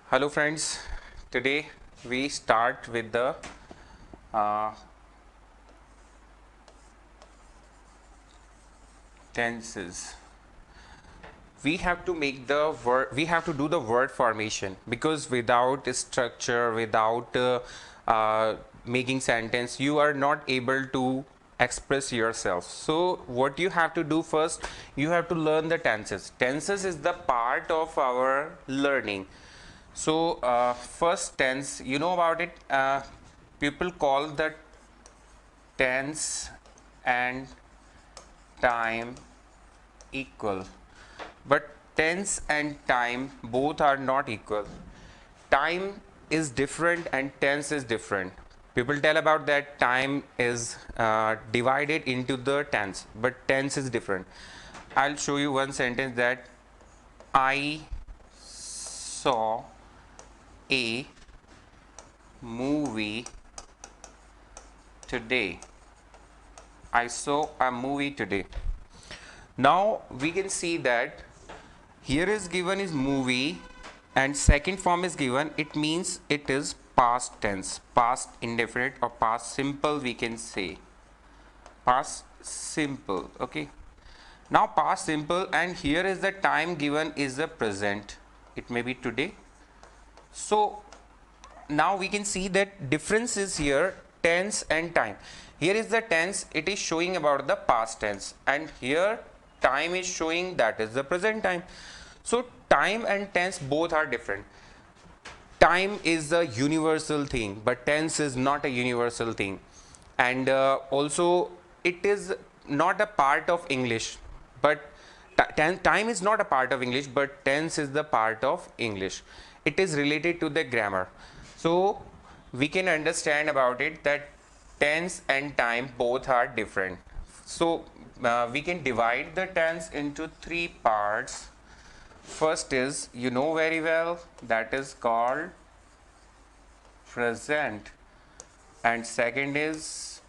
Hello friends, today we start with the uh, tenses. We have to make the word, we have to do the word formation, because without structure, without making sentence, you are not able to express yourself. So what you have to do first, you have to learn the tenses. Tenses is the part of our learning. So first tense, you know about it. People call the tense and time equal, but tense and time both are not equal. Time is different and tense is different. People tell about that time is divided into the tense, but tense is different. I'll show you one sentence that I saw a movie today. I saw a movie today. Now we can see that here is given is movie and second form is given. It means it is past tense, past indefinite or past simple, we can say. Past simple, okay. Now past simple, and here is the time given is the present. It may be today. So now we can see that difference is here, tense and time. Here is the tense, it is showing about the past tense, and here time is showing that is the present time. So time and tense both are different. Time is a universal thing, but tense is not a universal thing. And also it is not a part of English, but time is not a part of English, but tense is the part of English. It is related to the grammar. So we can understand about it that tense and time both are different. So we can divide the tense into three parts. First is, you know very well, that is called present, and second is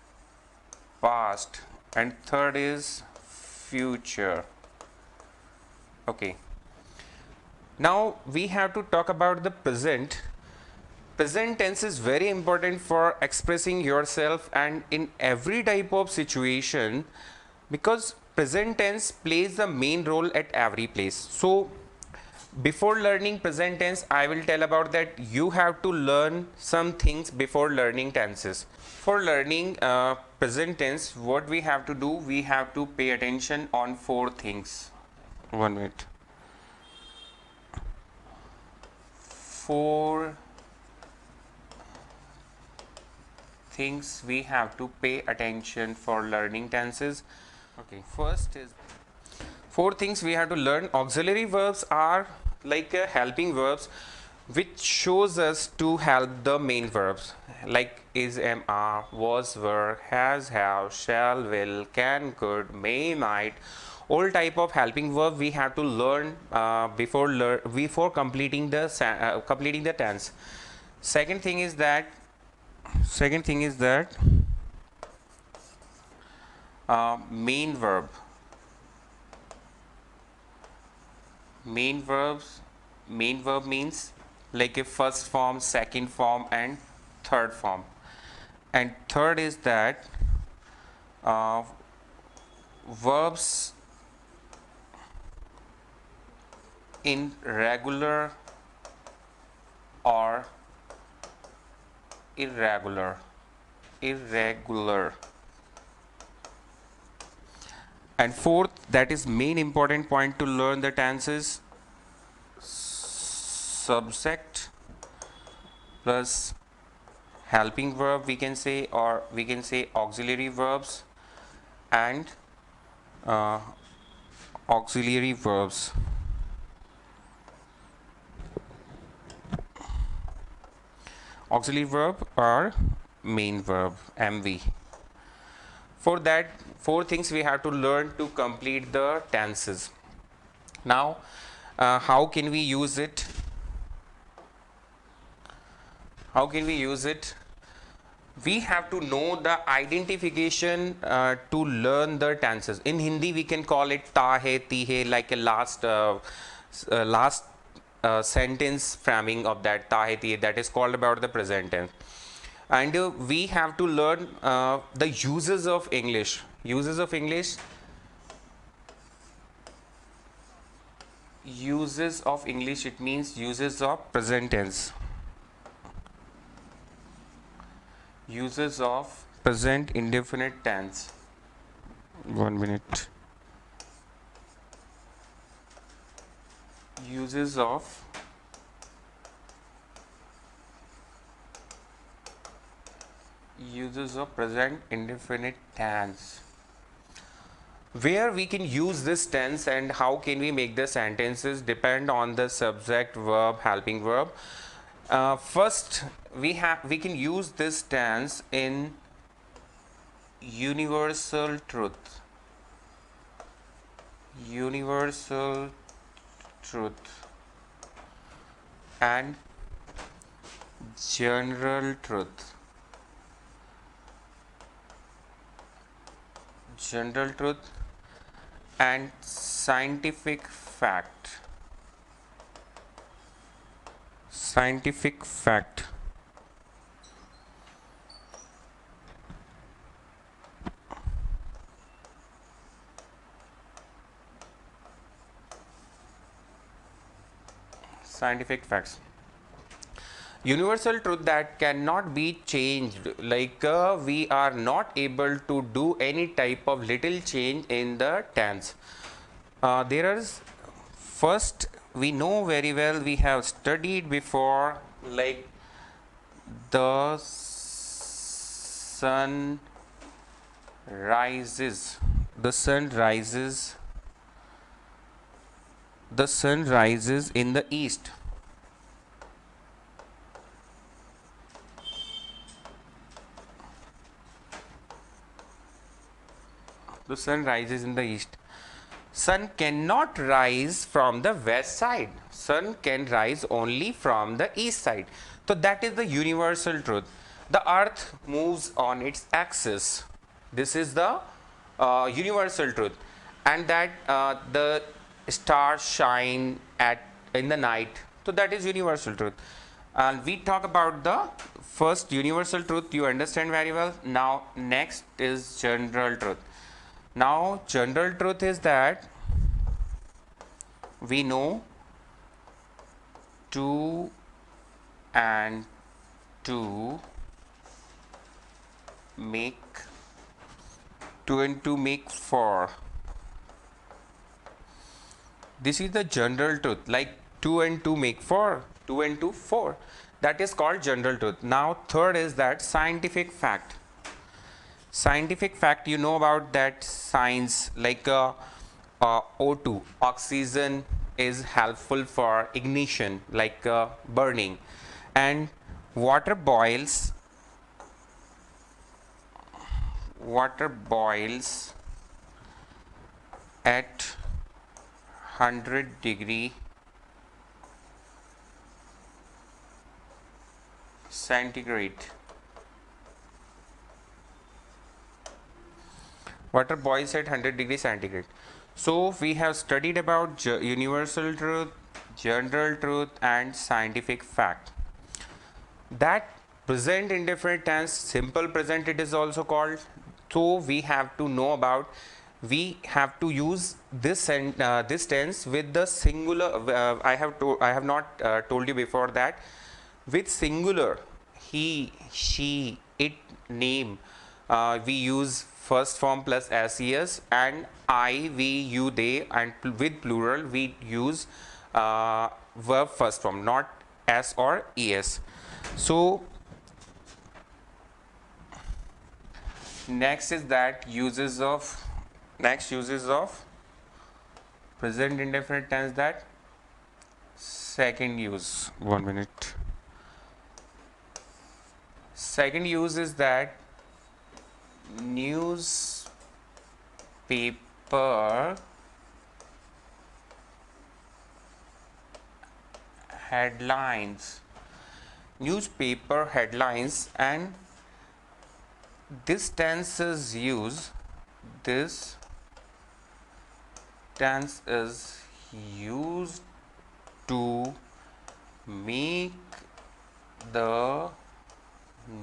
past, and third is future. Okay, now we have to talk about the present. Present tense is very important for expressing yourself and in every type of situation, because present tense plays the main role at every place. So before learning present tense, I will tell about that you have to learn some things before learning tenses. For learning present tense, what we have to do, we have to pay attention on four things. 1 minute. Four things we have to pay attention for learning tenses. Okay, first is four things we have to learn. Auxiliary verbs are like helping verbs which shows us to help the main verbs, like is, am, are, was, were, has, have, shall, will, can, could, may, might. All type of helping verb we have to learn before completing the tense. Second thing is that main verb. Main verb means like a first form, second form, and third form. And third is that verbs in regular or irregular. And fourth, that is main important point to learn the tenses, subject plus helping verb, we can say, or we can say auxiliary verbs and uh, auxiliary verbs. Auxiliary verb or main verb, MV. For that, four things we have to learn to complete the tenses. Now how can we use it? We have to know the identification to learn the tenses. In Hindi we can call it ta hai, ti hai, like a last sentence framing of that Tahiti that is called about the present tense. And we have to learn the uses of English. Uses of English. Uses of English, it means uses of present tense. Uses of present indefinite tense. 1 minute. Uses of present indefinite tense. Where we can use this tense and how can we make the sentences depend on the subject, verb, helping verb. First, we can use this tense in universal truth. Universal truth and general truth. General truth and scientific fact. Scientific fact. Scientific facts. Universal truth that cannot be changed, like we are not able to do any type of little change in the tense. There is, first, we know very well, we have studied before, like the sun rises. The sun rises. The sun rises in the east. The sun rises in the east. Sun cannot rise from the west side. Sun can rise only from the east side. So that is the universal truth. The earth moves on its axis. This is the universal truth. And that the stars shine in the night. So that is universal truth. And we talk about the first universal truth. You understand very well. Now next is general truth. Now general truth is that we know 2 and 2 make 4. This is the general truth, like 2 and 2 make 4, 2 and 2 4. That is called general truth. Now third is that scientific fact. Scientific fact, you know about that science, like O2, oxygen is helpful for ignition, like burning, and water boils at 100 degree centigrade. Water boils at 100 degree centigrade. So we have studied about universal truth, general truth and scientific fact. That present indefinite tense, simple present it is also called. So we have to know about, we have to use this this tense with the singular. I have not told you before that with singular he, she, it, name. We use first form plus ses, and I, we, you, they, and with plural we use verb first form, not s or es. So next is that uses of present indefinite tense, that second use. 1 minute. Second use is that newspaper headlines. Newspaper headlines, and this tense is used. This tense is used to make the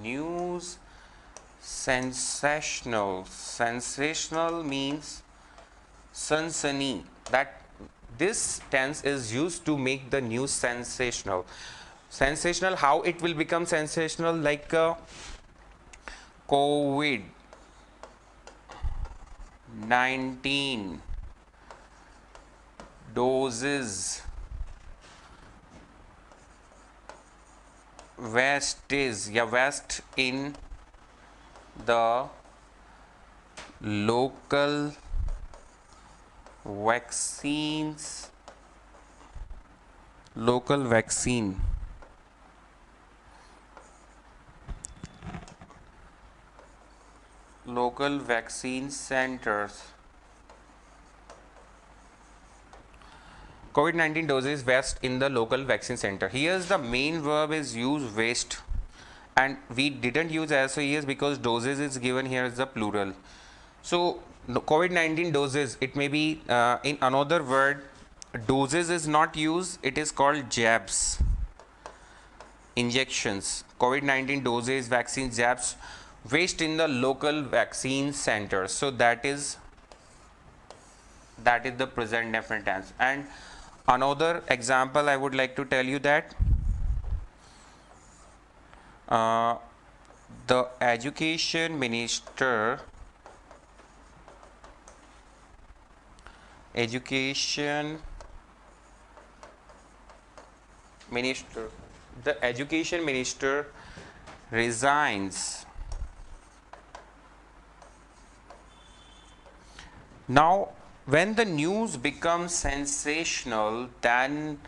news sensational. Sensational means Sansani. That this tense is used to make the news sensational. Sensational, how it will become sensational? Like COVID 19 doses vest in the local vaccines local vaccine local vaccine centers. COVID-19 doses vest in the local vaccine center. Here's the main verb is use waste, and we didn't use SOES because doses is given here as the plural. So COVID-19 doses, it may be in another word, doses is not used, it is called jabs, injections. COVID-19 doses, vaccines, jabs, waste in the local vaccine center. So that is the present definite tense. And another example I would like to tell you that the education minister the education minister resigns. Now when the news becomes sensational, then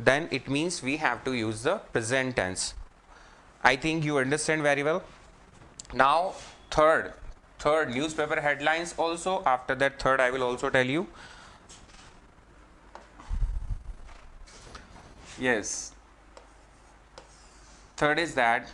it means we have to use the present tense. I think you understand very well. Now third newspaper headlines also. After that third I will also tell you. Yes, third is that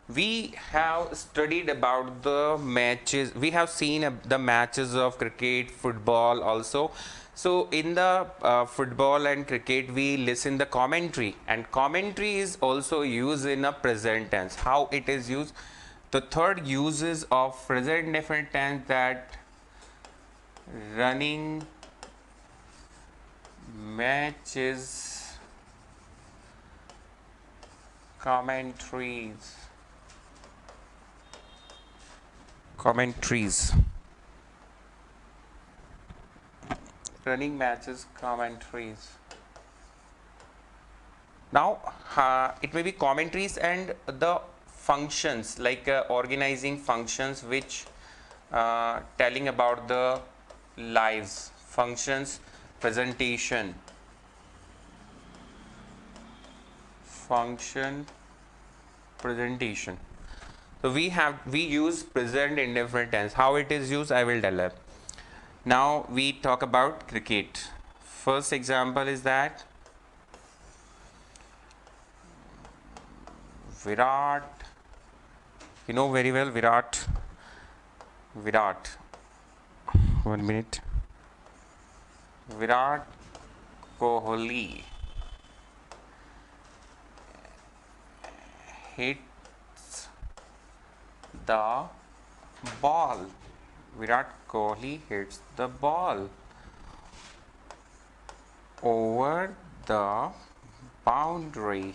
we have studied about the matches, we have seen the matches of cricket, football also. So in the football and cricket we listen the commentary, and commentary is also used in a present tense. How it is used? The third uses of present definite tense, that running matches commentaries running matches commentaries. Now it may be commentaries and the functions, like organizing functions which telling about the lives, functions, presentation, function, presentation. So we use present indefinite tense. How it is used, I will tell you. Now we talk about cricket. First example is that Virat, you know very well Virat. 1 minute. Virat Kohli hits the ball. Virat Kohli hits the ball over the boundary.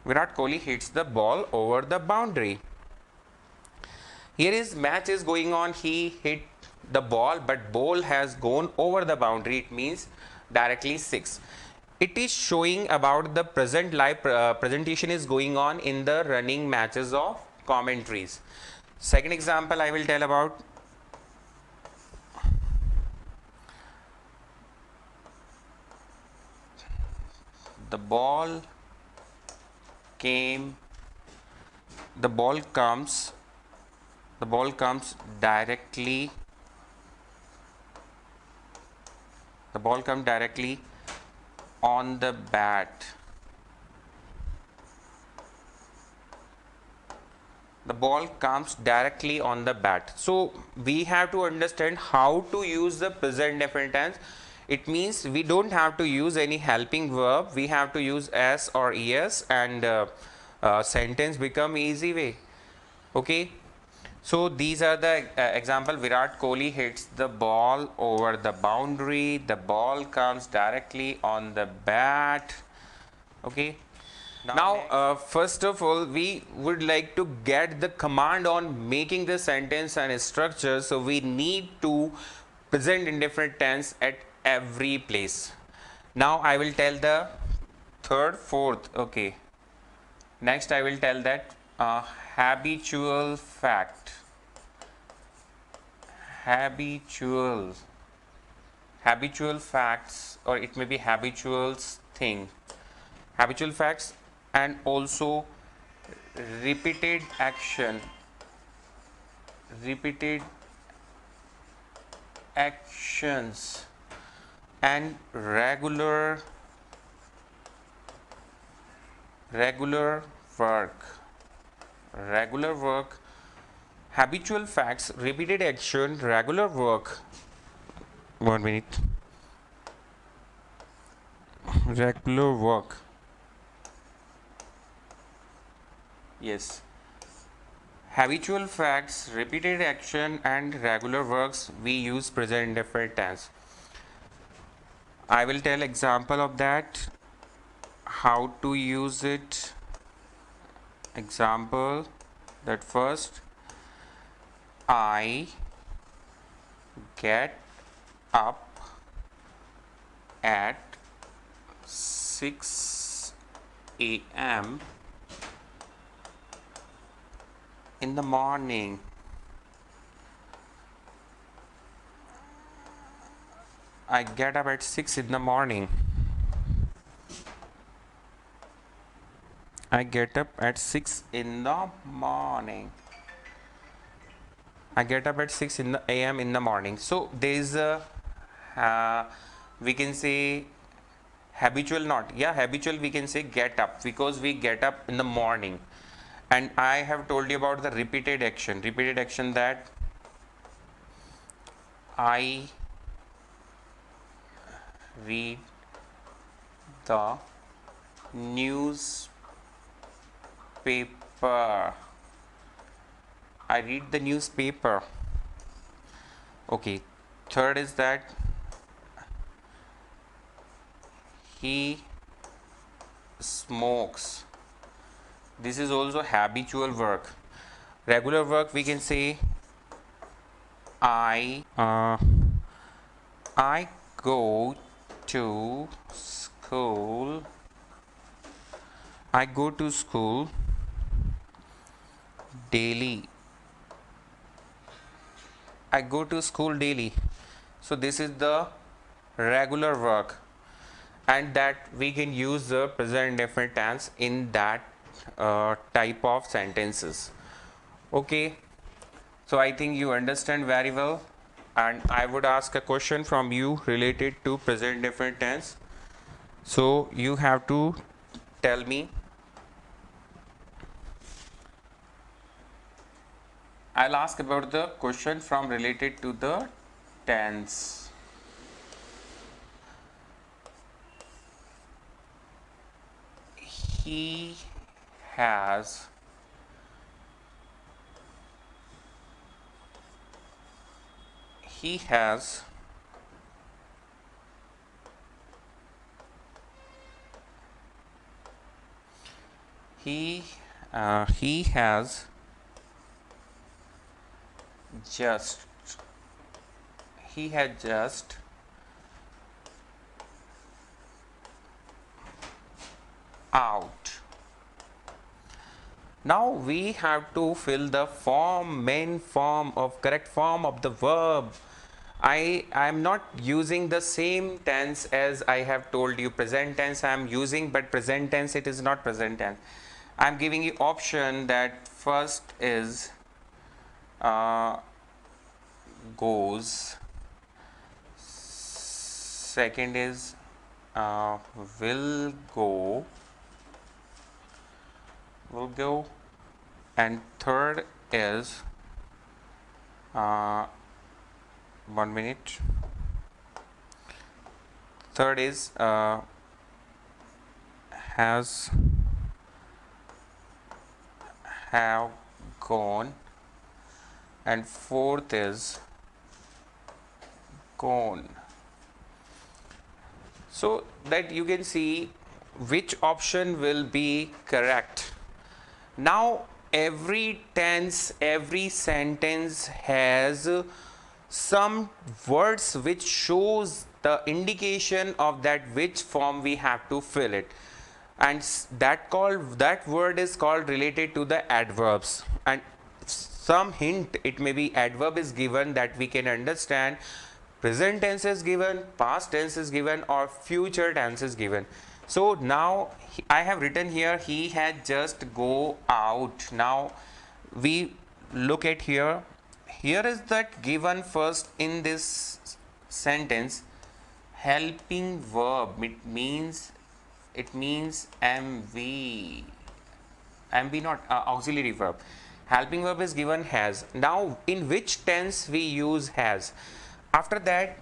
Virat Kohli hits the ball over the boundary. Here is match is going on. He hit the ball, but ball has gone over the boundary. It means directly 6. It is showing about the present live presentation is going on in the running matches of commentaries. Second example I will tell about the ball comes directly on the bat. The ball comes directly on the bat. So we have to understand how to use the present definite tense. It means we don't have to use any helping verb. We have to use s or es, and sentence become easy way. Okay. So these are the example. Virat Kohli hits the ball over the boundary. The ball comes directly on the bat. Okay. Now, first of all, we would like to get the command on making the sentence and structure. So we need to present indifferent tense at every place. Now I will tell the third, fourth. Okay. Next I will tell that habitual fact. Habitual. Habitual facts, or it may be habitual thing. Habitual facts, and also repeated action. Repeated actions and regular work. Regular work. Habitual facts, repeated action, regular work. 1 minute. Regular work. Yes. Habitual facts, repeated action, and regular works, we use present indefinite tense. I will tell example of that, how to use it. Example, that first, I get up at 6 a.m. in the morning. I get up at 6 in the morning. I get up at 6 in the morning. I get up at 6 in the a.m. in the morning. So there is a we can say habitual, not, yeah, habitual we can say get up, because we get up in the morning. And I have told you about the repeated action. Repeated action, that I read the newspaper. I read the newspaper. Okay. Third is that he smokes. This is also habitual work. Regular work, we can say I go to school. I go to school daily. I go to school daily. So this is the regular work, and that we can use the present indefinite tense in that type of sentences. Okay, so I think you understand very well, and I would ask a question from you related to present indefinite tense. So you have to tell me. I'll ask about the question from related to the tense. He has he has he has just he had just out. Now we have to fill the main form of correct form of the verb. I am not using the same tense as I have told you. Present tense I am using, but present tense it is not present tense. I am giving you option that first is goes, second is will go, and third is 1 minute. third is has have gone, and fourth is gone. So that you can see which option will be correct. Now every tense, every sentence has some words which shows the indication of that which form we have to fill it, and that word is called related to the adverbs, and some hint, it may be adverb is given that we can understand, present tense is given, past tense is given, or future tense is given. So now I have written here he had just go out. Now we look at here. Here is that given first in this sentence helping verb. It means MV. MV not auxiliary verb. Helping verb is given has. Now in which tense we use has? After that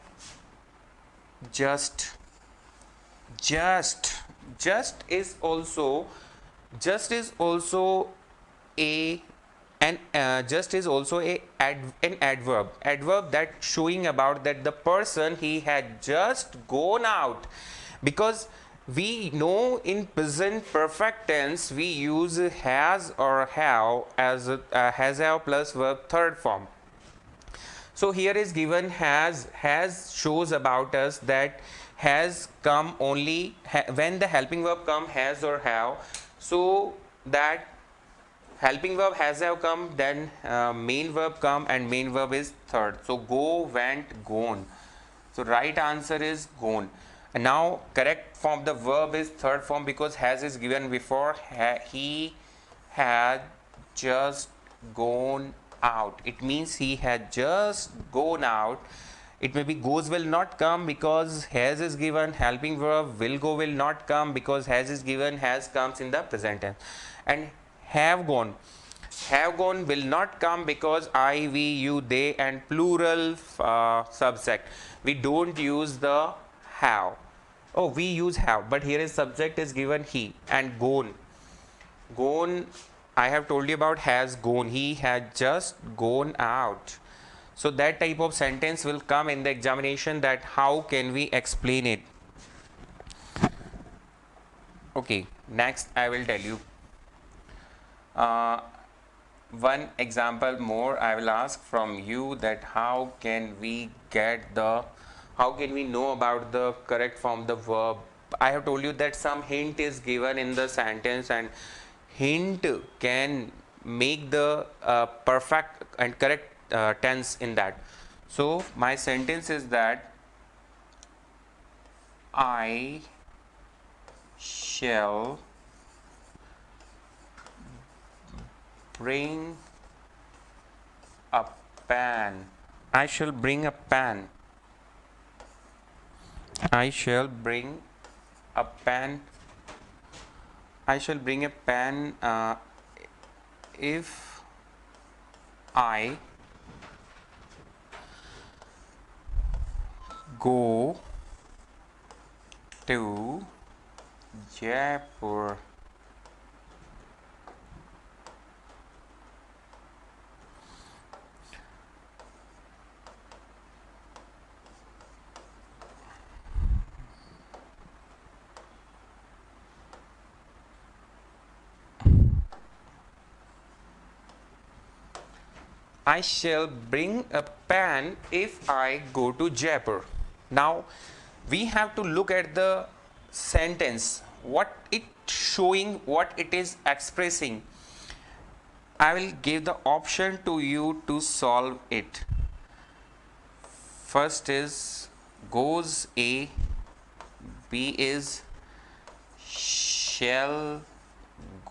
just just is also a and just is also an adverb that showing about that the person he had just gone out, because we know in present perfect tense we use has or have as has have plus verb third form. So here is given has shows about us that has come only when the helping verb come has or have. So that helping verb has have come, then main verb come, and main verb is third. So go, went, gone. So right answer is gone. And now correct form the verb is third form because has is given before. He had just gone out. It means he had just gone out. It may be goes will not come because has is given. Helping verb will go will not come because has is given. Has comes in the present tense. And have gone will not come because I, we, you, they, and plural subject. We don't use the have. Oh, we use have, but here is subject is given he, and gone. Gone, I have told you about has gone. He had just gone out. So that type of sentence will come in the examination, that how can we explain it. Okay, next I will tell you. One example more I will ask from you, that how can we know about the correct form the verb. I have told you that some hint is given in the sentence, and hint can make the perfect and correct tense in that. So my sentence is that I shall bring a pan. I shall bring a pan. I shall bring a pan. I shall bring a pan if I go to Jaipur. I shall bring a pan if I go to Jaipur. Now we have to look at the sentence, what it showing, what it is expressing. I will give the option to you to solve it. First is goes A, B is shall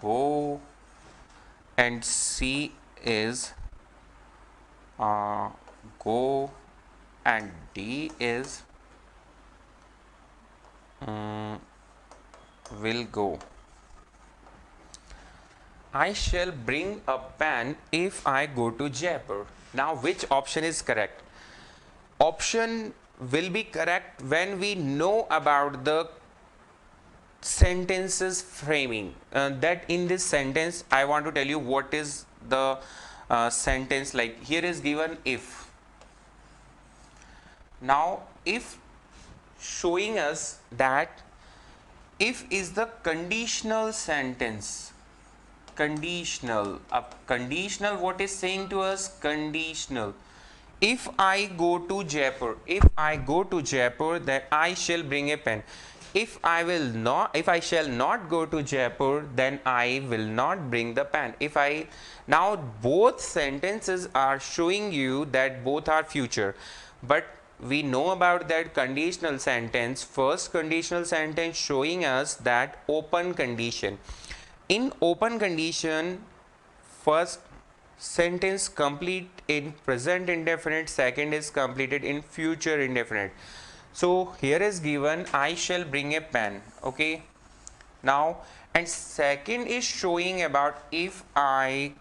go, and C is go, and D is will go. I shall bring a pan if I go to Jaipur. Now which option is correct? Option will be correct when we know about the sentences framing. That in this sentence I want to tell you what is the sentence. Like here is given if. Now if showing us that if is the conditional sentence. Conditional. Conditional, what is saying to us? Conditional. If I go to Jaipur, then I shall bring a pen. If I shall not go to Jaipur, then I will not bring the pen. Now both sentences are showing you that both are future, but we know about that conditional sentence. First conditional sentence showing us that open condition. In open condition, first sentence complete in present indefinite, second is completed in future indefinite. So here is given I shall bring a pen. Okay, now and second is showing about if I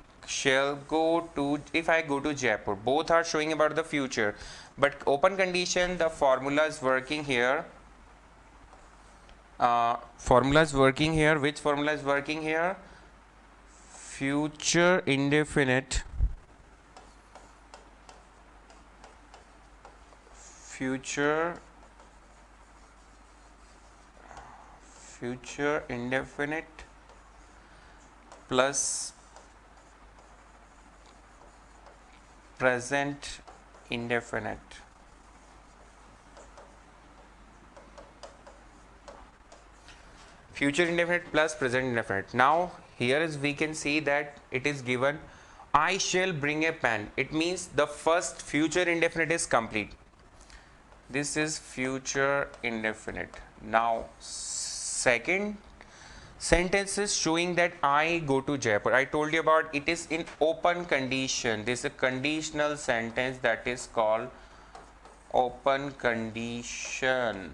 go to Jaipur. Both are showing about the future, but open condition, the formula is working here. Formula is working here. Which formula is working here? Future indefinite. Future indefinite plus present indefinite. Future indefinite plus present indefinite. Now here is we can see that it is given I shall bring a pen. It means the first future indefinite is complete. This is future indefinite. Now second sentence is showing that I go to Jaipur. I told you about it is in open condition. This is a conditional sentence that is called open condition.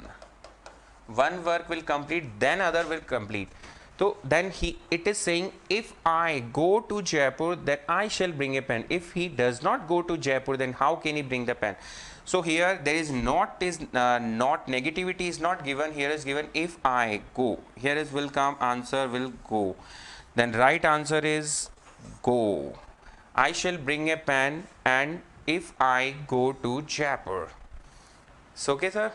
One work will complete, then other will complete. So then it is saying if I go to Jaipur, then I shall bring a pen. If he does not go to Jaipur, then how can he bring the pen? So here there is not negativity is not given. Here is given if I go. Here is will come, answer will go. Then right answer is go. I shall bring a pen and if I go to Jaipur. So okay, sir.